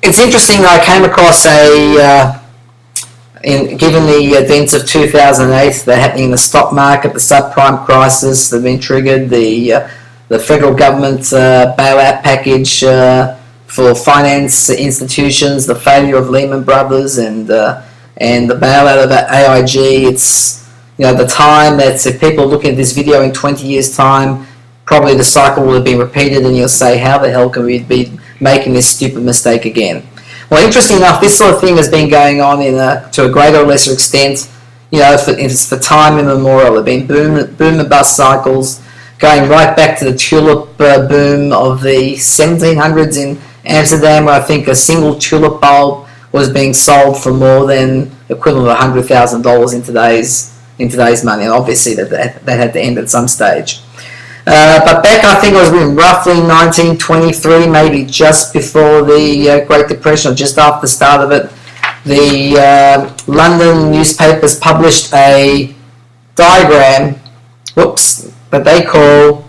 It's interesting that I came across given the events of 2008 that are happening in the stock market, the subprime crisis that have been triggered, the federal government bailout package for finance institutions, the failure of Lehman Brothers, and the bailout of AIG. It's the time that if people look at this video in 20 years' time, probably the cycle will have been repeated, and you'll say, how the hell can we be making this stupid mistake again? Well, interesting enough, this sort of thing has been going on to a greater or lesser extent. It's for time immemorial. There have been boom and bust cycles going right back to the tulip boom of the 1700s in Amsterdam, where I think a single tulip bulb was being sold for more than equivalent of $100,000 in today's money. And obviously that had to end at some stage. But back, I think it was in roughly 1923, maybe just before the Great Depression, or just after the start of it, the London newspapers published a diagram, that they call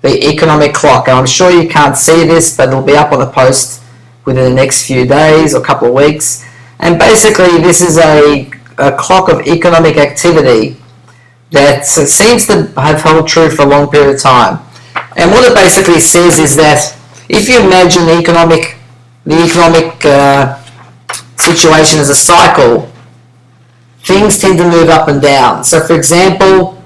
the economic clock. And I'm sure you can't see this, but it'll be up on the post within the next few days or couple of weeks. And basically, this is a clock of economic activity that seems to have held true for a long period of time. And what it basically says is that if you imagine the economic situation as a cycle, things tend to move up and down. So for example,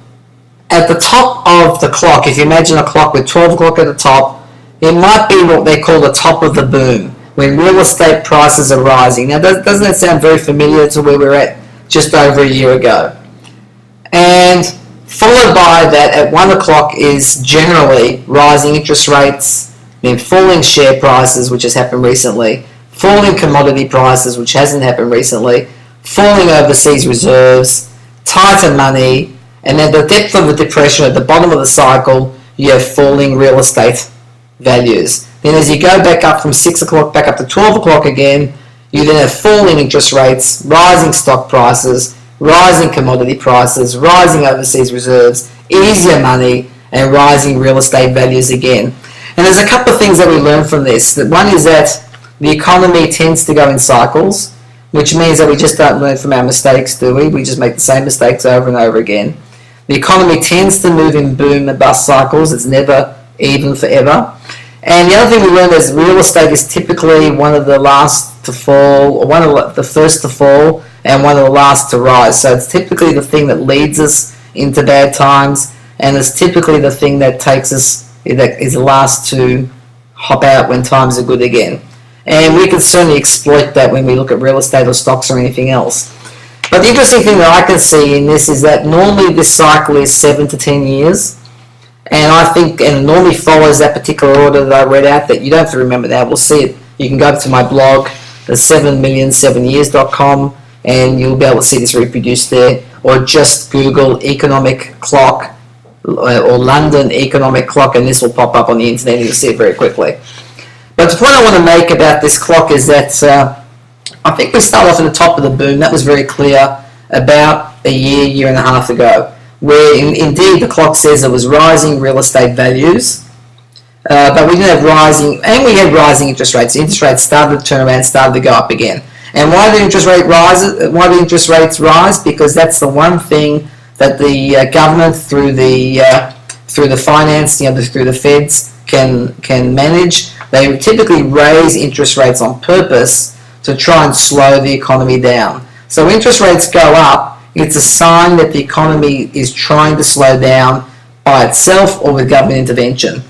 at the top of the clock, if you imagine a clock with 12 o'clock at the top, it might be what they call the top of the boom, when real estate prices are rising. Now, doesn't that sound very familiar to where we're at just over a year ago? And followed by that, at 1 o'clock, is generally rising interest rates, then falling share prices, which has happened recently, falling commodity prices, which hasn't happened recently, falling overseas reserves, tighter money, and at the depth of the depression, at the bottom of the cycle, you have falling real estate values. Then as you go back up from 6 o'clock back up to 12 o'clock again, you then have falling interest rates, rising stock prices, rising commodity prices, rising overseas reserves, easier money, and rising real estate values again. And there's a couple of things that we learn from this. One is that the economy tends to go in cycles, which means that we just don't learn from our mistakes, do we? We just make the same mistakes over and over again. The economy tends to move in boom and bust cycles. It's never even forever. And the other thing we learned is real estate is typically one of the last to fall, or one of the first to fall, and one of the last to rise. So it's typically the thing that leads us into bad times, and it's typically the thing that takes us, that is the last to hop out when times are good again. And we can certainly exploit that when we look at real estate or stocks or anything else. But the interesting thing that I can see in this is that normally this cycle is 7 to 10 years. And I think, and it normally follows that particular order that I read out, that you don't have to remember that. We'll see it. You can go to my blog, the 7million7years.com, and you'll be able to see this reproduced there. Or just Google economic clock or London economic clock, and this will pop up on the internet, and you'll see it very quickly. But the point I want to make about this clock is that I think we start off at the top of the boom. That was very clear about a year and a half ago, where indeed the clock says it was rising real estate values, but we didn't have rising, and we had rising interest rates. The interest rates started to turn around, started to go up again. And why do interest rates rise? Because that's the one thing that the government through the finance, through the feds can manage. They typically raise interest rates on purpose to try and slow the economy down. So when interest rates go up, it's a sign that the economy is trying to slow down by itself or with government intervention.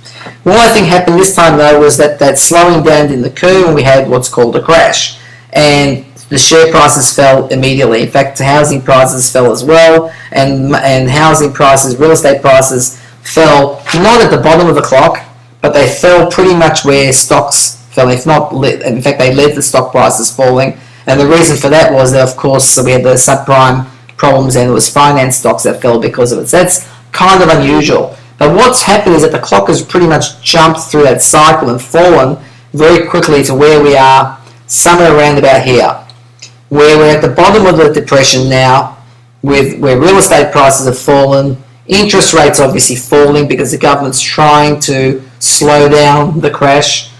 What I think happened this time though was that slowing down didn't occur, and we had what's called a crash. And the share prices fell immediately. In fact, housing prices fell as well, and housing prices, real estate prices fell not at the bottom of the clock, but they fell pretty much where stocks fell. If not, in fact, they led the stock prices falling. And the reason for that was that, of course, we had the subprime problems, and it was finance stocks that fell because of it. So that's kind of unusual. But what's happened is that the clock has pretty much jumped through that cycle and fallen very quickly to where we are, somewhere around about here, where we're at the bottom of the depression now, where real estate prices have fallen, interest rates obviously falling because the government's trying to slow down the crash.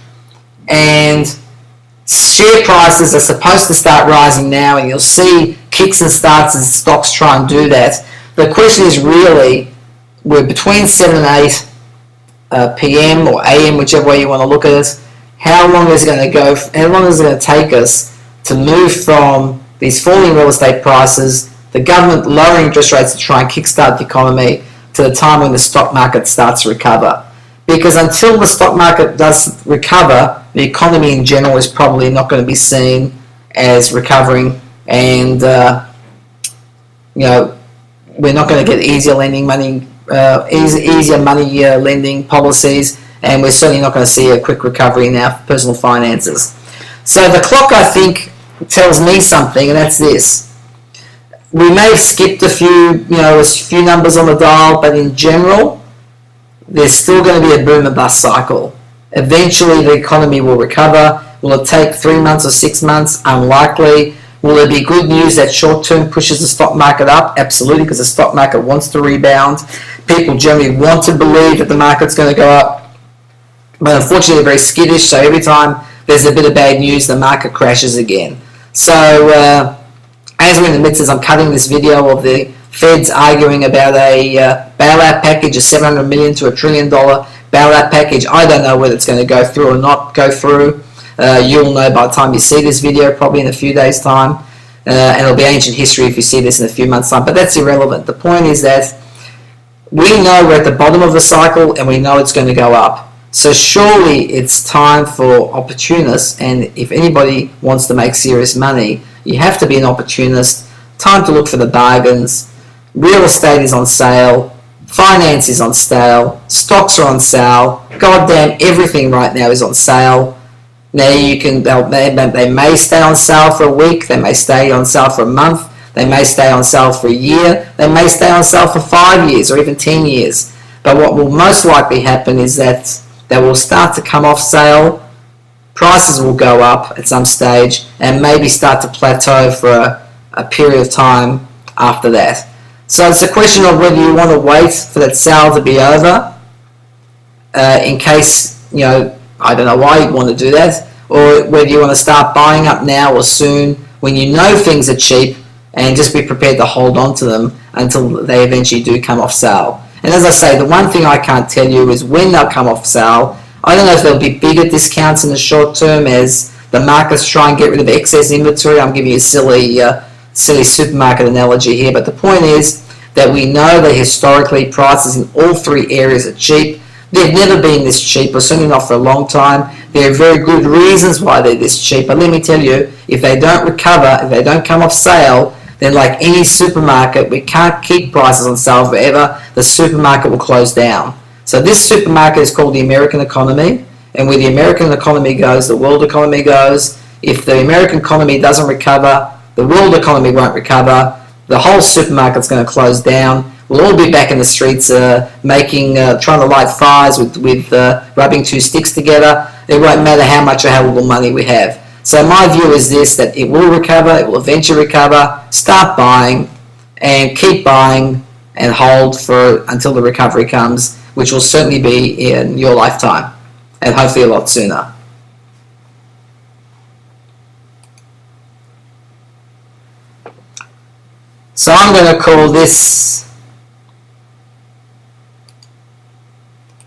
and share prices are supposed to start rising now, and you'll see kicks and starts as stocks try and do that. The question is really, we're between 7 and 8 p.m. or a.m., whichever way you want to look at it. How long is it going to go? How long is it going to take us to move from these falling real estate prices, the government lowering interest rates to try and kickstart the economy, to the time when the stock market starts to recover? Because until the stock market does recover, the economy in general is probably not going to be seen as recovering, and we're not going to get easier lending money, easier money lending policies, and we're certainly not going to see a quick recovery in our personal finances. So the clock, I think, tells me something, and that's this. We may have skipped a few numbers on the dial, but in general, there's still going to be a boom and bust cycle. Eventually, the economy will recover. Will it take 3 months or 6 months? Unlikely. Will there be good news that short-term pushes the stock market up? Absolutely, because the stock market wants to rebound. People generally want to believe that the market's going to go up, but unfortunately, they're very skittish, so every time there's a bit of bad news, the market crashes again. So, as we're in the midst, as I'm cutting this video of the Feds arguing about a bailout package of $700 million to $1 trillion bailout package, I don't know whether it's going to go through or not go through. You'll know by the time you see this video, probably in a few days' time, and it'll be ancient history if you see this in a few months' time, but that's irrelevant. The point is that we know we're at the bottom of the cycle, and we know it's going to go up. So surely it's time for opportunists, and if anybody wants to make serious money, you have to be an opportunist. Time to look for the bargains. Real estate is on sale. Finance is on sale. Stocks are on sale. Goddamn, everything right now is on sale. Now they may stay on sale for a week. They may stay on sale for a month. They may stay on sale for a year. They may stay on sale for 5 years or even 10 years. But what will most likely happen is that they will start to come off sale. Prices will go up at some stage and maybe start to plateau for a period of time after that. So it's a question of whether you want to wait for that sale to be over, in case, I don't know why you'd want to do that, or whether you want to start buying up now or soon when you know things are cheap, and just be prepared to hold on to them until they eventually do come off sale. And as I say, the one thing I can't tell you is when they'll come off sale. I don't know if there'll be bigger discounts in the short term as the markets try and get rid of excess inventory. I'm giving you a silly supermarket analogy here, but the point is that we know that historically prices in all three areas are cheap. They've never been this cheap, or certainly not for a long time. There are very good reasons why they're this cheap, but let me tell you, if they don't recover, if they don't come off sale, then like any supermarket, we can't keep prices on sale forever. The supermarket will close down. So this supermarket is called the American economy, and where the American economy goes, the world economy goes. If the American economy doesn't recover, the world economy won't recover. The whole supermarket's going to close down. We'll all be back in the streets trying to light fires with rubbing two sticks together. It won't matter how much or how little money we have. So my view is this, that it will recover, it will eventually recover. Start buying and keep buying and hold until the recovery comes, which will certainly be in your lifetime, and hopefully a lot sooner. So I'm going to call this